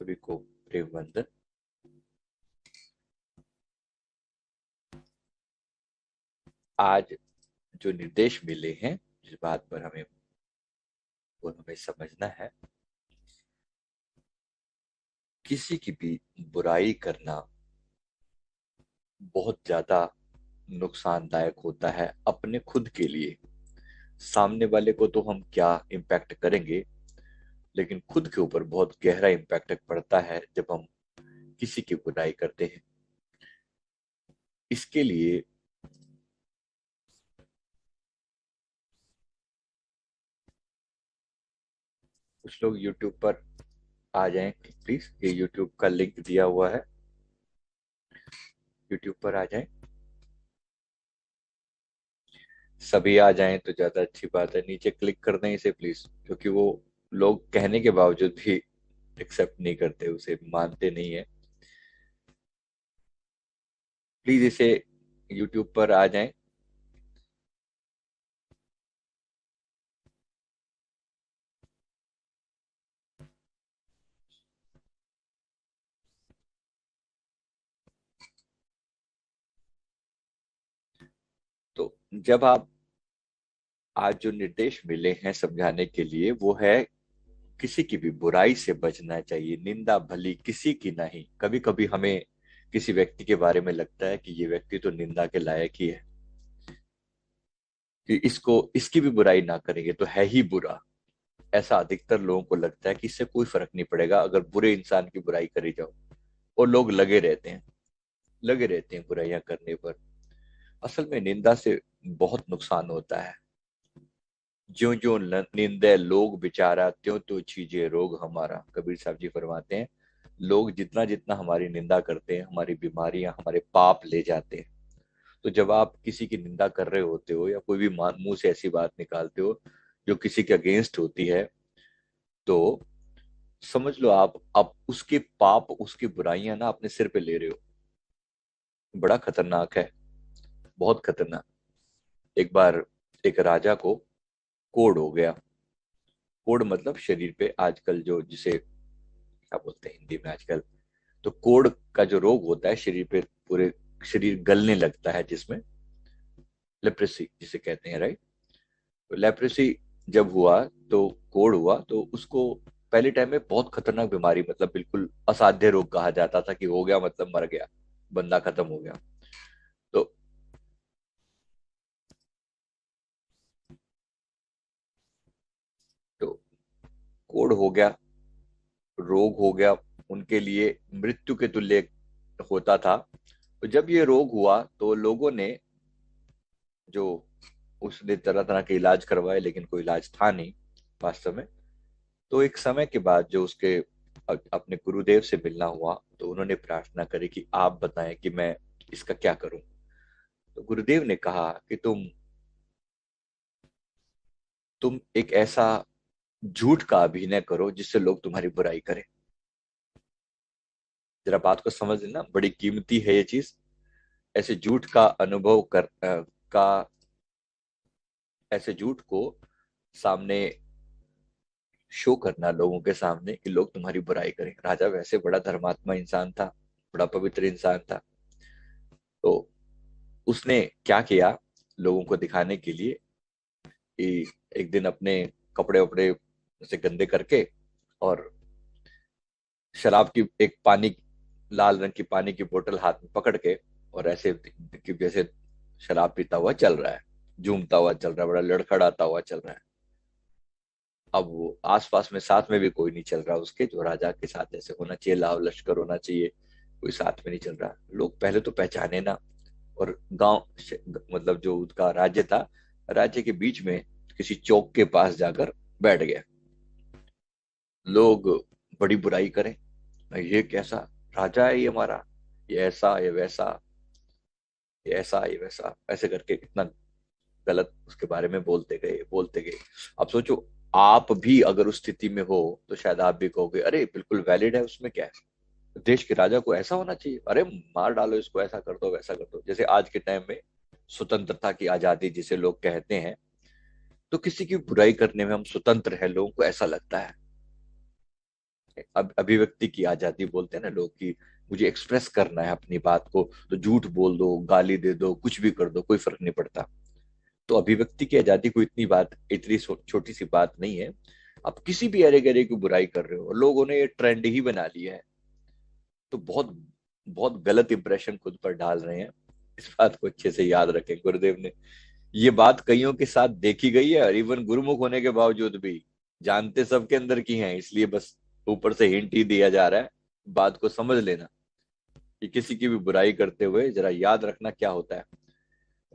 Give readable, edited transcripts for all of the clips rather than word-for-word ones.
सभी को प्रेम वंदन। आज जो निर्देश मिले हैं, जिस बात पर हमें समझना है, किसी की भी बुराई करना बहुत ज्यादा नुकसानदायक होता है अपने खुद के लिए। सामने वाले को तो हम क्या इम्पैक्ट करेंगे, लेकिन खुद के ऊपर बहुत गहरा इम्पैक्ट पड़ता है जब हम किसी की बुराई करते हैं। इसके लिए कुछ लोग YouTube पर आ जाएं प्लीज। ये YouTube का लिंक दिया हुआ है, YouTube पर आ जाएं। सभी आ जाएं तो ज्यादा अच्छी बात है। नीचे क्लिक कर दें इसे प्लीज, क्योंकि वो लोग कहने के बावजूद भी एक्सेप्ट नहीं करते, उसे मानते नहीं है। प्लीज इसे यूट्यूब पर आ जाएं। तो जब आप आज जो निर्देश मिले हैं समझाने के लिए, वो है किसी की भी बुराई से बचना चाहिए, निंदा भली किसी की नहीं। कभी कभी हमें किसी व्यक्ति के बारे में लगता है कि ये व्यक्ति तो निंदा के लायक ही है, कि इसको इसकी भी बुराई ना करेंगे तो है ही बुरा। ऐसा अधिकतर लोगों को लगता है कि इससे कोई फर्क नहीं पड़ेगा अगर बुरे इंसान की बुराई करी जाओ, और लोग लगे रहते हैं बुराइयां करने पर। असल में निंदा से बहुत नुकसान होता है। ज्यो ज्यो निंदे लोग बेचारा, त्यों त्यों छीजे रोग हमारा, कबीर साहब जी फरमाते हैं। लोग जितना जितना हमारी निंदा करते हैं, हमारी बीमारियां, हमारे पाप ले जाते हैं। तो जब आप किसी की निंदा कर रहे होते हो या कोई भी मुंह से ऐसी बात निकालते हो जो किसी के अगेंस्ट होती है, तो समझ लो आप उसके पाप, उसकी बुराइयां ना अपने सिर पे ले रहे हो। बड़ा खतरनाक है, बहुत खतरनाक। एक बार एक राजा को कोढ़ हो गया। कोढ़ मतलब शरीर पे आजकल जो, जिसे क्या बोलते हैं हिंदी में आजकल, तो कोढ़ का जो रोग होता है शरीर पे, पूरे शरीर गलने लगता है, जिसमें लेप्रेसी जिसे कहते हैं, राइट। तो लेप्रेसी जब हुआ, तो कोढ़ हुआ, तो उसको पहले टाइम में बहुत खतरनाक बीमारी, मतलब बिल्कुल असाध्य रोग कहा जाता था, कि हो गया मतलब मर गया, बंदा खत्म हो गया। तो तो कोढ़ हो गया, रोग हो गया, उनके लिए मृत्यु के तुल्य होता था। तो जब ये रोग हुआ तो लोगों ने, जो उसने तरह तरह के इलाज करवाए, लेकिन कोई इलाज था नहीं वास्तव में। तो एक समय के बाद जो उसके अपने गुरुदेव से मिलना हुआ, तो उन्होंने प्रार्थना करी कि आप बताएं कि मैं इसका क्या करूं। तो गुरुदेव ने कहा कि तुम एक ऐसा झूठ का अभिनय करो जिससे लोग तुम्हारी बुराई करें। जरा बात को समझ लेना, बड़ी कीमती है ये चीज। ऐसे झूठ का अनुभव का ऐसे झूठ को सामने शो करना लोगों के सामने, कि लोग तुम्हारी बुराई करें। राजा वैसे बड़ा धर्मात्मा इंसान था, बड़ा पवित्र इंसान था। तो उसने क्या किया, लोगों को दिखाने के लिए, कि एक दिन अपने कपड़े वपड़े से गंदे करके, और शराब की एक पानी, लाल रंग की पानी की बोतल हाथ में पकड़ के, और ऐसे कि जैसे शराब पीता हुआ चल रहा है, झूमता हुआ चल रहा है, बड़ा लड़खड़ाता हुआ चल रहा है। अब वो आसपास में साथ में भी कोई नहीं चल रहा उसके, जो राजा के साथ जैसे होना चाहिए, लाव लश्कर होना चाहिए, कोई साथ में नहीं चल रहा। लोग पहले तो पहचाने ना। और गांव, मतलब जो उसका राज्य था, राज्य के बीच में किसी चौक के पास जाकर बैठ गया। लोग बड़ी बुराई करें, ये कैसा राजा है ये हमारा, ये ऐसा ये वैसा, ये ऐसा ये वैसा, ऐसे करके इतना गलत उसके बारे में बोलते गए। अब सोचो, आप भी अगर उस स्थिति में हो तो शायद आप भी कहोगे अरे बिल्कुल वैलिड है, उसमें क्या है, देश के राजा को ऐसा होना चाहिए, अरे मार डालो इसको, ऐसा कर दो वैसा कर दो। जैसे आज के टाइम में स्वतंत्रता की आजादी जिसे लोग कहते हैं, तो किसी की बुराई करने में हम स्वतंत्र हैं, लोगों को ऐसा लगता है। अब अभिव्यक्ति की आजादी बोलते हैं ना लोग की, मुझे एक्सप्रेस करना है अपनी बात को, तो झूठ बोल दो, गाली दे दो, कुछ भी कर दो, कोई फर्क नहीं पड़ता। तो अभिव्यक्ति की आजादी को इतनी बात, इतनी छोटी सी बात नहीं है। आप किसी भी अरे गरे की बुराई कर रहे हो, लोगों ने ये ट्रेंड ही बना लिया है, तो बहुत बहुत गलत इंप्रेशन खुद पर डाल रहे हैं। इस बात को अच्छे से याद रखें, गुरुदेव ने ये बात कईयों के साथ देखी गई है, और इवन गुरुमुख होने के बावजूद भी जानते सबके अंदर की हैं, इसलिए बस ऊपर से हिंट ही दिया जा रहा है। बात को समझ लेना कि किसी की भी बुराई करते हुए जरा याद रखना क्या होता है।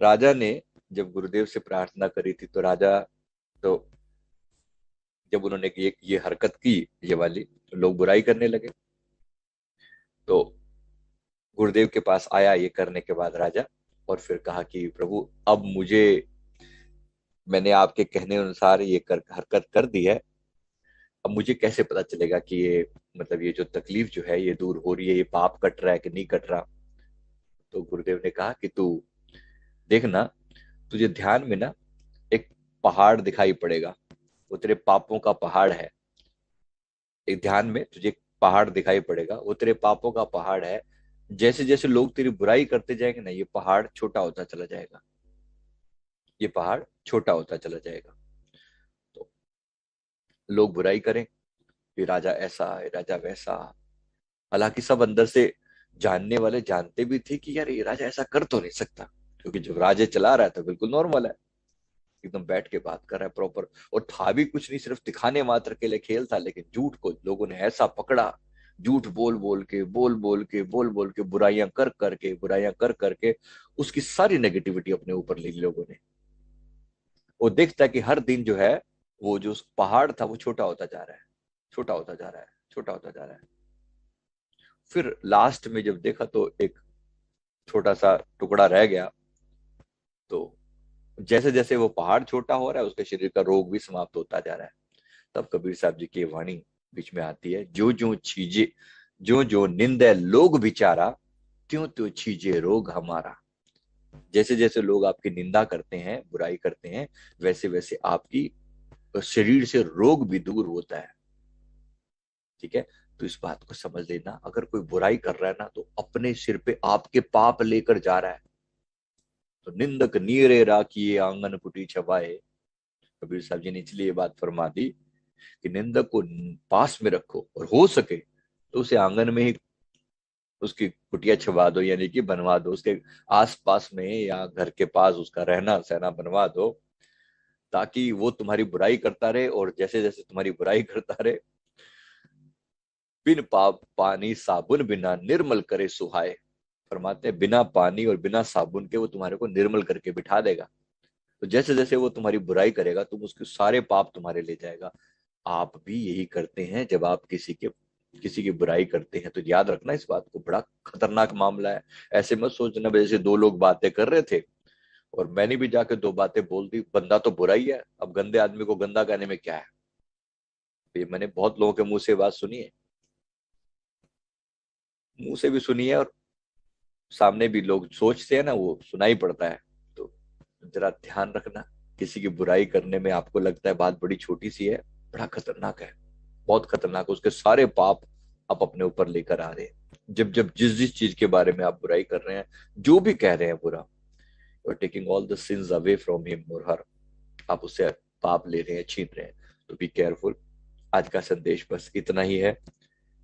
राजा ने जब गुरुदेव से प्रार्थना करी थी, तो राजा, तो जब उन्होंने ये हरकत की, ये वाली, तो लोग बुराई करने लगे। तो गुरुदेव के पास आया ये करने के बाद राजा, और फिर कहा कि प्रभु, अब मुझे, मैंने आपके कहने अनुसार ये हरकत कर दी है, अब मुझे कैसे पता चलेगा कि ये, मतलब ये जो तकलीफ जो है ये दूर हो रही है, ये पाप कट रहा है कि नहीं कट रहा। तो गुरुदेव ने कहा कि तू देखना, तुझे ध्यान में ना एक पहाड़ दिखाई पड़ेगा, वो तेरे पापों का पहाड़ है। एक ध्यान में तुझे एक पहाड़ दिखाई पड़ेगा, वो तेरे पापों का पहाड़ है। जैसे जैसे लोग तेरी बुराई करते जाएंगे ना, ये पहाड़ छोटा होता चला जाएगा, ये पहाड़ छोटा होता चला जाएगा। तो लोग बुराई करें, ये राजा ऐसा है, राजा वैसा। हालांकि सब अंदर से जानने वाले जानते भी थे कि यार ये राजा ऐसा कर तो नहीं सकता, क्योंकि जब राजा चला रहा है तो बिल्कुल नॉर्मल है, एकदम बैठ के बात कर रहा है प्रॉपर। और था भी कुछ नहीं, सिर्फ दिखाने मात्र के लिए खेल था, लेकिन झूठ को लोगों ने ऐसा पकड़ा, झूठ बोल बोल के, बोल बोल के, बुराइयां कर करके, बुराइयां कर करके उसकी सारी नेगेटिविटी अपने ऊपर ले ली लोगों ने। वो देखता है कि हर दिन जो है, वो जो उस पहाड़ था वो छोटा होता जा रहा है, छोटा होता जा रहा है, छोटा होता जा रहा है। फिर लास्ट में जब देखा तो एक छोटा सा टुकड़ा रह गया। तो जैसे जैसे वो पहाड़ छोटा हो रहा है, उसके शरीर का रोग भी समाप्त होता जा रहा है। तब कबीर साहब जी की वाणी बीच में आती है, जो जो चीजें, जो जो निंदे लोग विचारा, त्यों त्यों चीजे रोग हमारा। जैसे जैसे लोग आपकी निंदा करते हैं, बुराई करते हैं, वैसे वैसे आपकी शरीर से रोग भी दूर होता है। ठीक है, तो इस बात को समझ लेना, अगर कोई बुराई कर रहा है ना, तो अपने सिर पे आपके पाप लेकर जा रहा है। तो निंदक नीरे राखिए आंगन कुटी छवाए, कबीर साहब जी ने इसलिए ये बात फरमा दी कि निंदक को पास में रखो, और हो सके तो उसे आंगन में ही उसकी कुटिया छवा दो, यानी कि बनवा दो, उसके आस पास में या घर के पास उसका रहना सहना बनवा दो, ताकि वो तुम्हारी बुराई करता रहे, और जैसे जैसे तुम्हारी बुराई करता रहे, बिन पाप पानी साबुन बिना निर्मल करे सुहाए। फरमाते हैं बिना पानी और बिना साबुन के वो तुम्हारे को निर्मल करके बिठा देगा। तो जैसे जैसे वो तुम्हारी बुराई करेगा, तुम उसके सारे पाप तुम्हारे ले जाएगा। आप भी यही करते हैं, जब आप किसी की बुराई करते हैं, तो याद रखना इस बात को, बड़ा खतरनाक मामला है। ऐसे मत सोचना जैसे दो लोग बातें कर रहे थे और मैंने भी जाके दो बातें बोल दी, बंदा तो बुरा ही है, अब गंदे आदमी को गंदा कहने में क्या है। तो ये मैंने बहुत लोगों के मुंह से बात सुनी है, मुंह से भी सुनी है, और सामने भी लोग सोचते हैं ना, वो सुनाई पड़ता है। तो जरा ध्यान रखना, किसी की बुराई करने में आपको लगता है बात बड़ी छोटी सी है, बड़ा खतरनाक है, बहुत खतरनाक है। उसके सारे पाप आप अपने ऊपर लेकर आ रहे हैं। जब जब जिस जिस चीज के बारे में आप बुराई कर रहे हैं, जो भी कह रहे हैं बुरा, you are taking all the sins away from him और हर। आप उससे पाप ले रहे हैं, छीन रहे हैं। तो बी केयरफुल। आज का संदेश बस इतना ही है।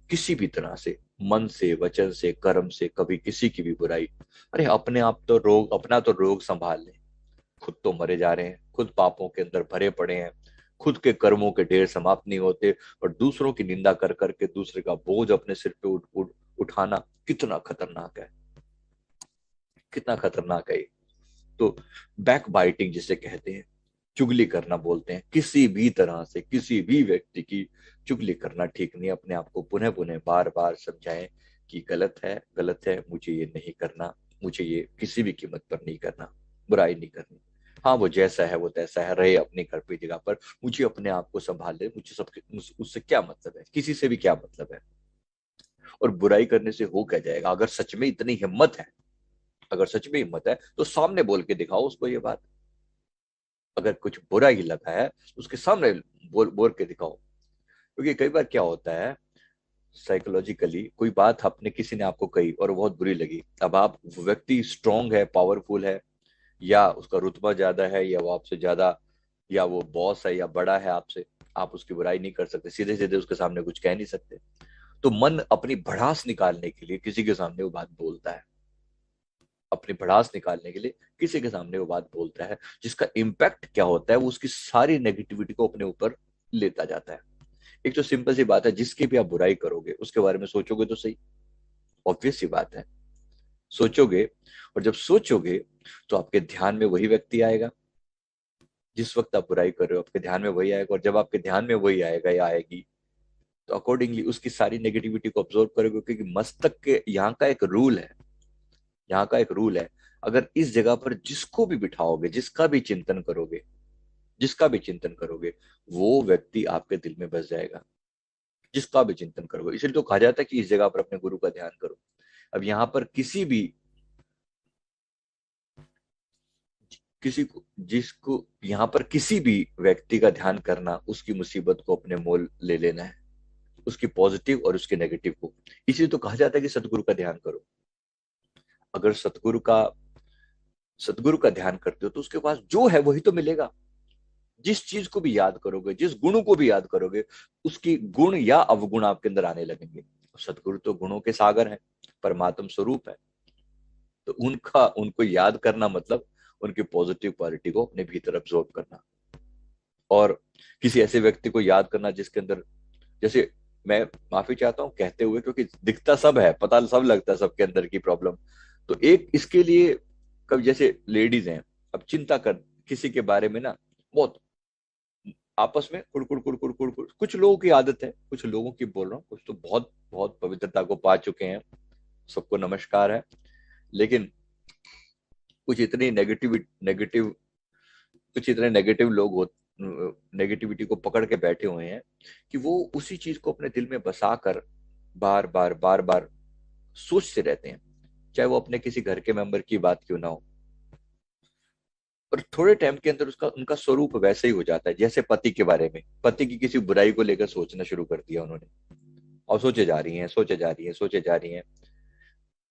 किसी भी तरह से, मन से, वचन से, कर्म से कभी किसी की भी बुराई, अरे अपने आप तो रोग, अपना तो रोग संभाल लें। खुद तो मरे जा रहे हैं, खुद पापों के अंदर भरे पड़े हैं, खुद के कर्मों के ढेर समाप्त नहीं होते, और दूसरों की निंदा कर करके दूसरे का बोझ अपने सिर पे उठाना कितना खतरनाक है, कितना खतरनाक है ये। तो बैक बाइटिंग जिसे कहते हैं, चुगली करना बोलते हैं, किसी भी तरह से किसी भी व्यक्ति की चुगली करना ठीक नहीं। अपने आप को पुनः पुनः बार बार समझाएं कि गलत है, गलत है, मुझे ये नहीं करना, मुझे ये किसी भी कीमत पर नहीं करना, बुराई नहीं करनी। हाँ, वो जैसा है वो तैसा है, रहे अपनी घर पे जगह पर, मुझे अपने आप को संभाल ले, मुझे सब उससे क्या मतलब है, किसी से भी क्या मतलब है। और बुराई करने से हो क्या जाएगा, अगर सच में इतनी हिम्मत है, अगर सच में हिम्मत है तो सामने बोल के दिखाओ उसको ये बात। अगर कुछ बुरा ही लगा है तो उसके सामने बोल बोल के दिखाओ। क्योंकि कई बार क्या होता है, साइकोलॉजिकली कोई बात आपने किसी ने आपको कही और बहुत बुरी लगी, अब आप, वो व्यक्ति स्ट्रांग है, पावरफुल है, या उसका रुतबा ज्यादा है, या वो आपसे ज्यादा, या वो बॉस है या बड़ा है आपसे, आप उसकी बुराई नहीं कर सकते, सीधे सीधे उसके सामने कुछ कह नहीं सकते। तो मन अपनी भड़ास निकालने के लिए किसी के सामने वो बात बोलता है, अपनी भड़ास निकालने के लिए किसी के सामने वो बात बोलता है, जिसका इम्पैक्ट क्या होता है, वो उसकी सारी नेगेटिविटी को अपने ऊपर लेता जाता है। एक तो सिंपल सी बात है, जिसकी भी आप बुराई करोगे उसके बारे में सोचोगे तो सही, ऑब्वियस सी बात है, सोचोगे। और जब सोचोगे तो आपके ध्यान में वही व्यक्ति आएगा, जिस वक्त आप बुराई कर रहे हो आपके ध्यान में वही आएगा, और जब आपके ध्यान में वही आएगा या आएगी, तो अकॉर्डिंगली उसकी सारी नेगेटिविटी को ऑब्जर्व करोगे, क्योंकि मस्तक के यहाँ का एक रूल है, यहाँ का एक रूल है, अगर इस जगह पर जिसको भी बिठाओगे, जिसका भी चिंतन करोगे, जिसका भी चिंतन करोगे, वो व्यक्ति आपके दिल में बस जाएगा, जिसका भी चिंतन करोगे। इसलिए तो कहा जाता है कि इस जगह पर अपने गुरु का ध्यान करो। अब यहाँ पर किसी को, जिसको यहाँ पर किसी भी व्यक्ति का ध्यान करना, उसकी मुसीबत को अपने मोल ले लेना है, उसकी पॉजिटिव और उसके नेगेटिव को। इसलिए तो कहा जाता है कि सतगुरु का ध्यान करो। अगर सतगुरु का ध्यान करते हो तो उसके पास जो है वही तो मिलेगा। जिस चीज को भी याद करोगे, जिस गुण को भी याद करोगे, उसकी गुण या अवगुण आपके अंदर आने लगेंगे। सतगुरु तो गुणों के सागर हैं, परमात्म स्वरूप है। तो उनको याद करना मतलब उनकी पॉजिटिव क्वालिटी को अपने भीतर अब्सॉर्ब करना। और किसी ऐसे व्यक्ति को याद करना जिसके अंदर, जैसे, मैं माफी चाहता हूँ कहते हुए, क्योंकि दिखता सब है, पता सब लगता है सबके अंदर की प्रॉब्लम। तो एक इसके लिए, कभी जैसे लेडीज हैं, अब चिंता कर किसी के बारे में ना, बहुत आपस में कुड़ कुड़ कुड़ कुड़ कुड़, कुछ लोगों की आदत है, कुछ लोगों की बोल रहा हूँ, कुछ तो बहुत बहुत पवित्रता को पा चुके हैं, सबको नमस्कार है। लेकिन कुछ इतनी नेगेटिव कुछ इतने नेगेटिव लोग हो, नेगेटिविटी को पकड़ के बैठे हुए हैं कि वो उसी चीज को अपने दिल में बसा कर बार बार सोचते रहते हैं, चाहे वो अपने किसी घर के मेंबर की बात क्यों ना हो। और थोड़े टाइम के अंदर उसका उनका स्वरूप वैसे ही हो जाता है, जैसे पति के बारे में, पति की किसी बुराई को लेकर सोचना शुरू कर दिया उन्होंने, और सोचे जा रही हैं, सोचे जा रही हैं, सोचे जा रही हैं।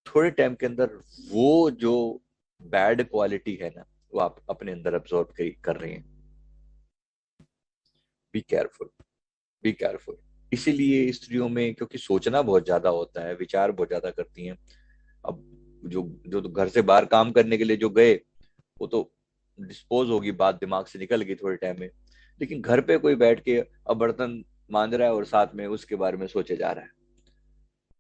थोड़े टाइम के अंदर वो जो बैड क्वालिटी है ना, वो आप अपने अंदर अब्सॉर्ब कर रहे हैं। Be careful, be careful. इसीलिए स्त्रियों में, क्योंकि सोचना बहुत ज्यादा होता है, विचार बहुत ज्यादा करती हैं। अब जो जो तो घर से बाहर काम करने के लिए जो गए, वो तो डिस्पोज होगी, बात दिमाग से निकल गई थोड़े टाइम में। लेकिन घर पे कोई बैठ के अब बर्तन मांज रहा है और साथ में उसके बारे में सोचे जा रहा है,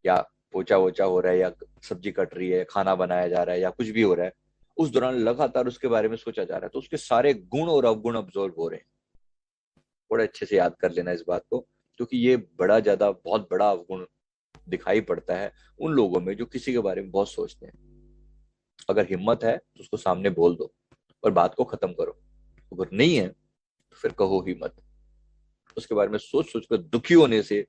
या पोछा वोचा हो रहा है, या सब्जी कट रही है, खाना बनाया जा रहा है, या कुछ भी हो रहा है, उस दौरान लगातार उसके बारे में सोचा जा रहा है, तो उसके सारे गुण और अवगुण अब्जॉर्व हो रहे हैं। बड़े अच्छे से याद कर लेना इस बात को, क्योंकि ये बड़ा ज्यादा बहुत बड़ा अवगुण दिखाई पड़ता है उन लोगों में जो किसी के बारे में बहुत सोचते हैं। अगर हिम्मत है तो उसको सामने बोल दो और बात को खत्म करो, अगर नहीं है तो फिर कहो ही मत। उसके बारे में सोच सोच कर दुखी होने से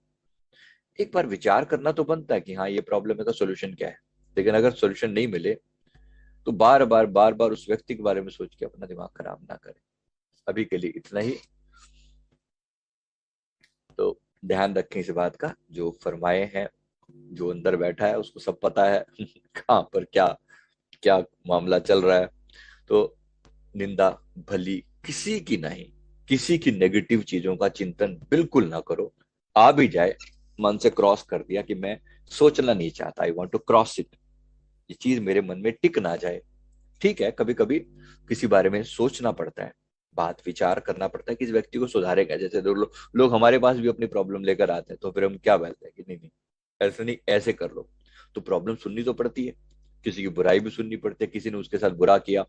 एक बार विचार करना तो बनता है कि हाँ ये प्रॉब्लम है, का सोल्यूशन क्या है। लेकिन अगर सोल्यूशन नहीं मिले तो बार बार उस व्यक्ति के बारे में सोच के अपना दिमाग खराब ना करें। अभी के लिए इतना ही। तो ध्यान रखें इस बात का, जो फरमाए हैं, जो अंदर बैठा है उसको सब पता है कहाँ पर क्या क्या मामला चल रहा है। तो निंदा भली किसी की नहीं, किसी की नेगेटिव चीजों का चिंतन बिल्कुल ना करो। आ भी जाए, मन से क्रॉस कर दिया कि मैं सोचना नहीं चाहता, I want to cross it, ये चीज मेरे मन में टिक ना जाए। ठीक है, कभी कभी किसी बारे में सोचना पड़ता है, बात विचार करना पड़ता है कि इस व्यक्ति को सुधारेगा। जैसे लोग हमारे पास भी अपनी प्रॉब्लम लेकर आते हैं, तो फिर हम क्या बोलते हैं कि नहीं नहीं, ऐसे नहीं, ऐसे कर लो। तो प्रॉब्लम सुननी तो पड़ती है, किसी की बुराई भी सुननी पड़ती है, किसी ने उसके साथ बुरा किया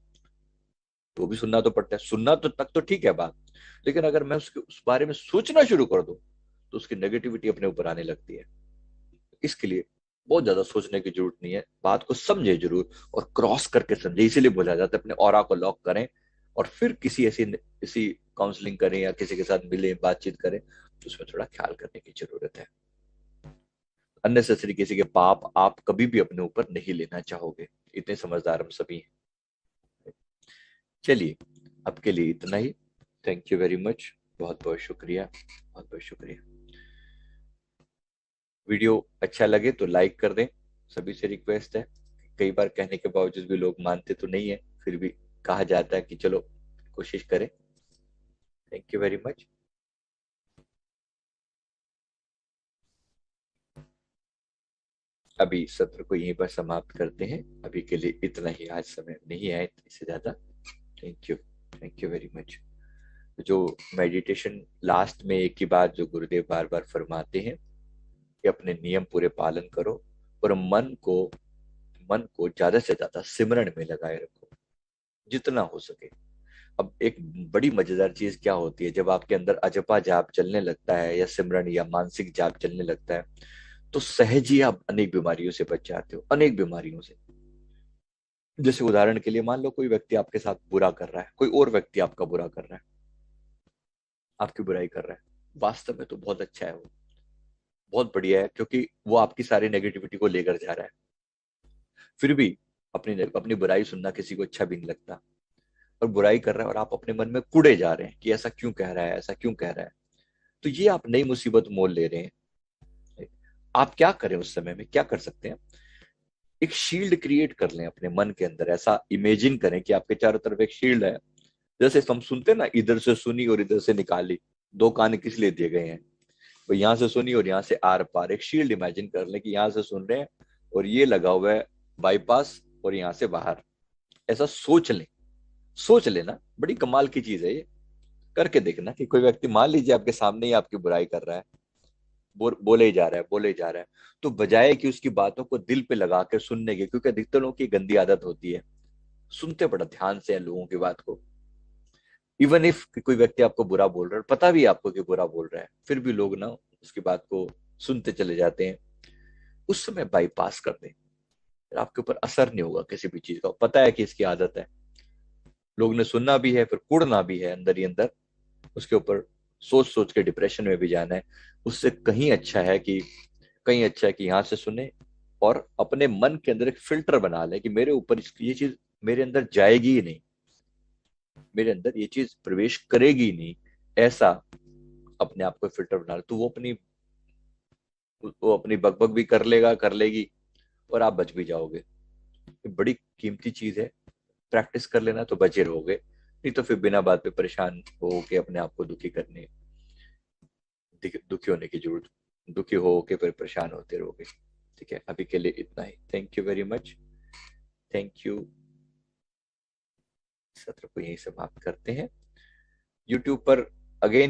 तो भी सुनना तो पड़ता है। सुनना तो तक तो ठीक है बात, लेकिन अगर मैं उसके उस बारे में सोचना शुरू कर दूं तो उसकी नेगेटिविटी अपने ऊपर आने लगती है। इसके लिए बहुत ज्यादा सोचने की जरूरत नहीं है, बात को समझे जरूर और क्रॉस करके समझे। इसीलिए बोला जाता है अपने ऑरा को लॉक करें और फिर किसी ऐसी काउंसलिंग करें या किसी के साथ मिले, बातचीत करें, तो उसमें थोड़ा ख्याल करने की जरूरत है। अननेसेसरी किसी के पाप आप कभी भी अपने ऊपर नहीं लेना चाहोगे, इतने समझदार हम सभी हैं। चलिए, अब के लिए इतना ही। थैंक यू वेरी मच, बहुत बहुत शुक्रिया, बहुत बहुत शुक्रिया। वीडियो अच्छा लगे तो लाइक कर दें, सभी से रिक्वेस्ट है। कई बार कहने के बावजूद भी लोग मानते तो नहीं है, फिर भी कहा जाता है कि चलो कोशिश करें। Thank you very much. अभी सत्र को यहीं पर समाप्त करते हैं, अभी के लिए इतना ही, आज समय नहीं है इससे ज्यादा। Thank you, thank you very much. जो मेडिटेशन लास्ट में एक ही बात जो गुरुदेव बार बार फरमाते हैं कि अपने नियम पूरे पालन करो और मन को ज्यादा से ज्यादा सिमरन में लगाए रखो जितना हो सके। अब एक बड़ी मजेदार चीज क्या होती है, जब आपके अंदर अजपा जाप चलने लगता है या सिमरन या मानसिक जाप चलने लगता है, तो सहज ही आप अनेक बीमारियों से बच जाते हो, अनेक बीमारियों से। जैसे उदाहरण के लिए मान लो कोई व्यक्ति आपके साथ बुरा कर रहा है, कोई और व्यक्ति आपका बुरा कर रहा है, आपकी बुराई कर रहा है, वास्तव में तो बहुत अच्छा है वो, बहुत बढ़िया है, क्योंकि वो आपकी सारी नेगेटिविटी को लेकर जा रहा है। फिर भी अपनी अपनी बुराई सुनना किसी को अच्छा भी नहीं लगता, और बुराई कर रहा है और आप अपने मन में कुड़े जा रहे हैं कि ऐसा क्यों कह रहा है, ऐसा क्यों कह रहा है। तो ये आप नई मुसीबत मोल ले रहे हैं। आप क्या करें उस समय में, क्या कर सकते हैं? एक शील्ड क्रिएट कर लें अपने मन के अंदर, ऐसा इमेजिन करें कि आपके चारों तरफ एक शील्ड है। जैसे हम सुनते हैं ना, इधर से सुनी और इधर से निकाली, दो कान किस लिए दिए गए हैं? तो यहाँ से सुनी और यहाँ से आर पार, एक शील्ड इमेजिन कर लें कि यहाँ से सुन रहे हैं और ये लगा हुआ है बाईपास, और यहाँ से बाहर। ऐसा सोच लें, सोच लेना, बड़ी कमाल की चीज है ये। करके देखना कि कोई व्यक्ति मान लीजिए आपके सामने ही आपकी बुराई कर रहा है, बोले ही जा रहा है, बोले ही जा रहा है, तो बजाय कि उसकी बातों को दिल पे लगा कर सुनने के, क्योंकि अधिकतर लोगों की गंदी आदत होती है, सुनते बड़ा ध्यान से हैं लोगों की बात को। इवन इफ कोई व्यक्ति आपको बुरा बोल रहा है, पता भी है आपको कि बुरा बोल रहा है, फिर भी लोग ना उसकी बात को सुनते चले जाते हैं। उस समय बाईपास कर दें, फिर आपके ऊपर असर नहीं होगा किसी भी चीज का, पता है कि इसकी आदत है, लोग ने सुनना भी है, फिर कुड़ना भी है अंदर ही अंदर उसके ऊपर, सोच सोच के डिप्रेशन में भी जाना है। उससे कहीं अच्छा है कि यहाँ से सुने, और अपने मन के अंदर एक फिल्टर बना ले कि मेरे ऊपर ये चीज मेरे अंदर जाएगी ही नहीं, मेरे अंदर ये चीज प्रवेश करेगी ही नहीं, ऐसा अपने आप को फिल्टर बना ले, तो वो अपनी बकबक भी कर लेगा, कर लेगी, और आप बच भी जाओगे। ये बड़ी कीमती चीज है, प्रैक्टिस कर लेना तो बचे रहोगे, नहीं तो फिर बिना बात पे परेशान हो के अपने आप को दुखी होने की जरूरत, दुखी हो के फिर परेशान होते रहोगे। ठीक है, अभी के लिए इतना ही। Thank you very much. Thank you. सत्र को यहीं समाप्त करते हैं। यूट्यूब पर अगेन